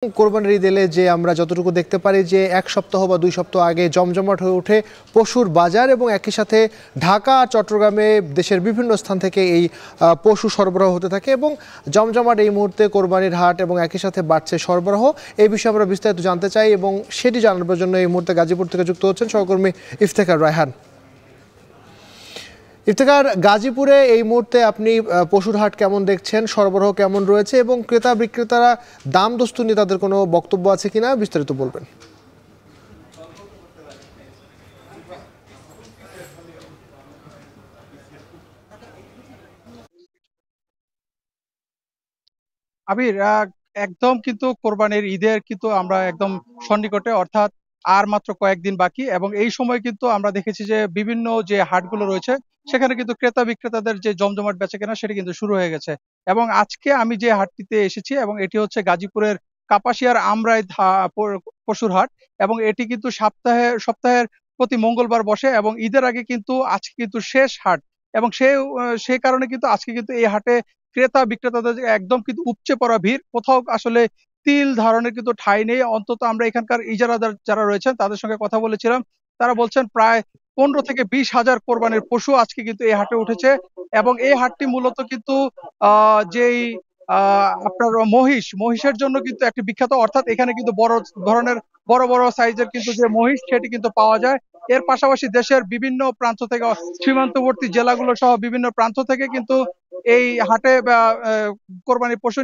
কোরবানির ঈদ এলে যে আমরা যতটুকু দেখতে পারি যে এক সপ্তাহ বা 2 সপ্তাহ আগে জমজমাট হয়ে ওঠে পশুর বাজার এবং একই সাথে ঢাকা চট্টগ্রামে দেশের বিভিন্ন স্থান থেকে এই পশু সরবরাহ হতে থাকে এবং জমজমাট এই মুহূর্তে কোরবানির হাট এবং একই সাথে বাড়ছে সরবরাহ। এই বিষয়ে আমরা বিস্তারিত জানতে চাই এবং সেটি জানার জন্য এই মুহূর্তে গাজীপুর থেকে যুক্ত হচ্ছেন সহকর্মী ইফতেখার রায়হান। ইফতেখার, গাজীপুরে এই মুহূর্তে আপনি পশুর হাট কেমন দেখছেন, সরবরাহ কেমন রয়েছে এবং ক্রেতা বিক্রেতারা দাম দস্তু নিয়ে তাদের কোনো বক্তব্য আছে কিনা বিস্তারিত বলবেন। আবির, একদম কিন্তু কোরবানির ঈদের কিন্তু আমরা একদম সন্নিকটে, অর্থাৎ আর মাত্র কয়েকদিন বাকি। এবং এই সময় কিন্তু আমরা দেখেছি যে বিভিন্ন যে হাটগুলো রয়েছে সেখানে কিন্তু ক্রেতা বিক্রেতাদের যে জমজমাট বেচাকেনা সেটা কিন্তু শুরু হয়ে গেছে। এবং আজকে আমি যে হাটটিতে এসেছি এবং এটি হচ্ছে গাজীপুরের কাপাসিয়ার আমরাই পশুর হাট। এবং এটি কিন্তু সপ্তাহের প্রতি মঙ্গলবার বসে এবং ঈদের আগে কিন্তু আজকে কিন্তু শেষ হাট। এবং সেই কারণে কিন্তু আজকে কিন্তু এই হাটে ক্রেতা বিক্রেতাদের যে একদম কিন্তু উপচে পড়া ভিড়, কোথাও আসলে তিল ধারণের কিন্তু ঠাঁই নেই। অন্তত আমরা এখানকার ইজারাদার যারা রয়েছেন তাদের সঙ্গে কথা বলেছিলাম, তারা বলছেন প্রায় 15 থেকে 20 হাজার কোরবানির পশু আজকে কিন্তু এই হাটে উঠেছে। এবং এই হাটটি মূলত কিন্তু যেই আপনার মহিষের জন্য কিন্তু একটি বিখ্যাত, অর্থাৎ এখানে কিন্তু বড় ধরনের বড় বড় সাইজের কিন্তু যে মহিষ সেটি কিন্তু পাওয়া যায়। এর পাশাপাশি দেশের বিভিন্ন প্রান্ত থেকে, সীমান্তবর্তী জেলাগুলো সহ বিভিন্ন প্রান্ত থেকে কিন্তু এই হাটে কোরবানির পশু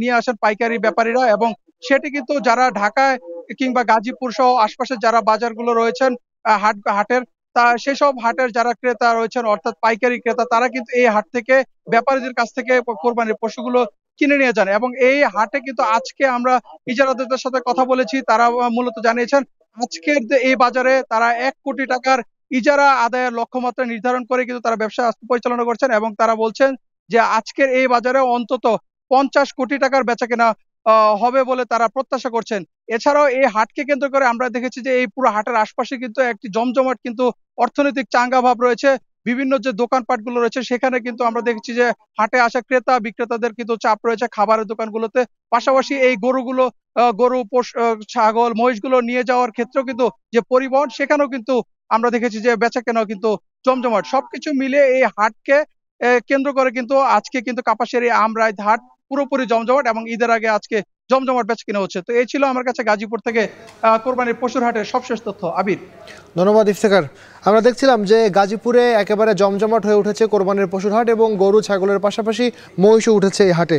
নিয়ে আসেন পাইকারি ব্যাপারীরা। এবং সেটি কিন্তু যারা ঢাকায় কিংবা গাজীপুর সহ আশপাশের যারা বাজারগুলো রয়েছেন হাটের, তা সেসব হাটের যারা ক্রেতা রয়েছেন অর্থাৎ পাইকারি ক্রেতা, তারা কিন্তু এই হাট থেকে ব্যাপারীদের কাছ থেকে কোরবানির পশুগুলো কিনে নিয়ে যান। এবং এই হাটে কিন্তু আজকে আমরা ইজারাদারদের সাথে কথা বলেছি, তারা মূলত জানিয়েছেন আজকের যে এই বাজারে তারা 1 কোটি টাকার ইজারা আদায়ের লক্ষ্যমাত্রা নির্ধারণ করে কিন্তু তারা ব্যবসা পরিচালনা করছেন। এবং তারা বলছেন যে আজকের এই বাজারে অন্তত 50 কোটি টাকার বেচাকেনা হবে বলে তারা প্রত্যাশা করছেন। এছাড়াও এই হাটকে কেন্দ্র করে আমরা দেখেছি যে এই পুরো হাটের আশপাশে কিন্তু একটি জমজমাট কিন্তু অর্থনৈতিক চাঙ্গা ভাব রয়েছে। বিভিন্ন যে দোকানপাটগুলো রয়েছে সেখানে কিন্তু আমরা দেখছি যে হাটে আসা ক্রেতা বিক্রেতাদের কিন্তু চাপ রয়েছে খাবারের দোকানগুলোতে। পাশাপাশি এই গরু ছাগল মহিষগুলো নিয়ে যাওয়ার ক্ষেত্রেও কিন্তু যে পরিবহন, সেখানেও কিন্তু আমরা দেখেছি যে বেচাকেনাও কিন্তু জমজমাট। সবকিছু মিলে এই হাটকে কেন্দ্র করে কিন্তু আজকে কিন্তু কাপাসিয়ার এই আমরাই হাট পুরোপুরি জমজমাট এবং ঈদের আগে আজকে জমজমাট বেচাকেনা হচ্ছে। তো এই ছিল আমার কাছে গাজীপুর থেকে কোরবানির পশুর হাটের সবশেষ তথ্য। আবির, ধন্যবাদ ইফতেখার। আমরা দেখছিলাম যে গাজীপুরে একেবারে জমজমাট হয়ে উঠেছে কোরবানির পশুর হাট এবং গরু ছাগলের পাশাপাশি মহিষও উঠেছে এই হাটে।